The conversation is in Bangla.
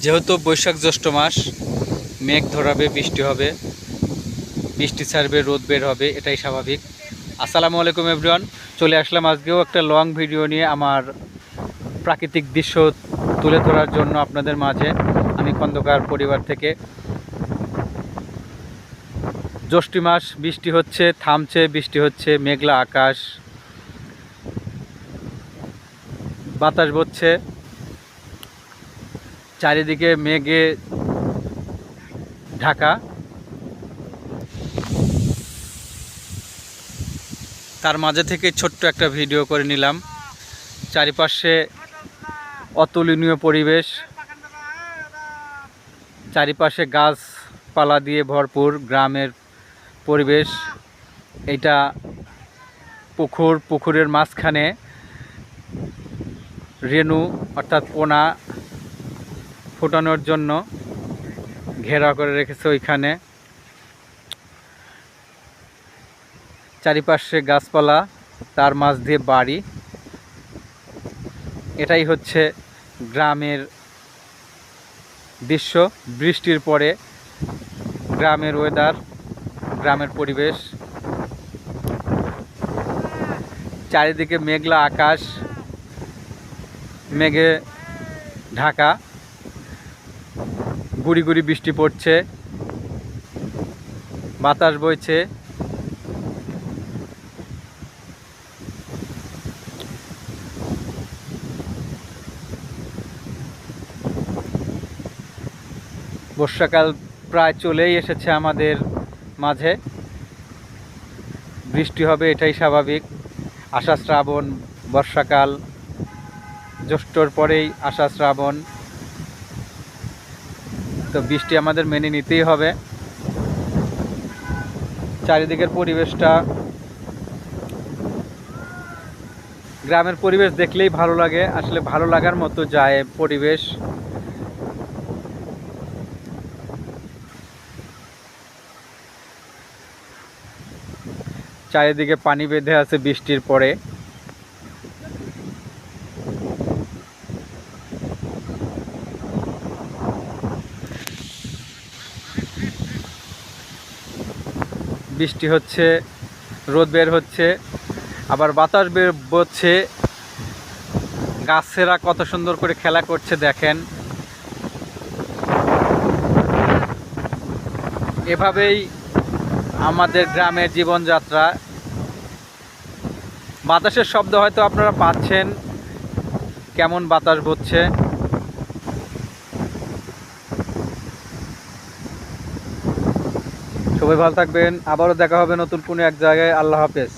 যেহেতু বৈশাখ জ্যৈষ্ঠ মাস, মেঘ ধরাবে, বৃষ্টি হবে, বৃষ্টি ছাড়বে, রোদ বের হবে, এটাই স্বাভাবিক। আসসালামু আলাইকুম এভরিওয়ান, চলে আসলাম আজকেও একটা লং ভিডিও নিয়ে আমার প্রাকৃতিক দৃশ্য তুলে ধরার জন্য আপনাদের মাঝে। আমি খন্দকার পরিবার থেকে। জ্যৈষ্ঠ মাস, বৃষ্টি হচ্ছে, থামছে, বৃষ্টি হচ্ছে, মেঘলা আকাশ, বাতাস বচ্ছে, চারিদিকে মেঘে ঢাকা। তার মাঝে থেকে ছোট্ট একটা ভিডিও করে নিলাম। চারিপাশে অতুলনীয় পরিবেশ, চারিপাশে গাছপালা দিয়ে ভরপুর গ্রামের পরিবেশ। এটা পুকুরের মাঝখানে রেণু অর্থাৎ পোনা ফোটানোর জন্য ঘেরা করে রেখেছে ওইখানে। চারিপাশে গাছপালা, তার মাঝ দিয়ে বাড়ি। এটাই হচ্ছে গ্রামের দৃশ্য। বৃষ্টির পরে গ্রামের ওয়েদার, গ্রামের পরিবেশ। চারিদিকে মেঘলা আকাশ, মেঘে ঢাকা, গুড়ি গুড়ি বৃষ্টি পড়ছে, বাতাস বইছে। বর্ষাকাল প্রায় চলেই এসেছে আমাদের মাঝে। বৃষ্টি হবে, এটাই স্বাভাবিক। আষাঢ় শ্রাবণ, বর্ষাকাল, জ্যৈষ্ঠর পরেই আষাঢ় শ্রাবণ, তো বৃষ্টি আমাদের মেনে নিতেই হবে। চারিদিকের পরিবেশটা, গ্রামের পরিবেশ দেখলেই ভালো লাগে। আসলে ভালো লাগার মতো যায় পরিবেশ। চারিদিকে পানি বেঁধে আছে বৃষ্টির পরে। বৃষ্টি হচ্ছে, রোদ বের হচ্ছে, আবার বাতাস বের বচ্ছে। গাছেরা কত সুন্দর করে খেলা করছে দেখেন। এভাবেই আমাদের গ্রামের জীবনযাত্রা। বাতাসের শব্দ হয়তো আপনারা পাচ্ছেন, কেমন বাতাস বচ্ছে। সবাই ভালো থাকবেন, আবারও দেখা হবে নতুন কোনো এক জায়গায়। আল্লাহ হাফেজ।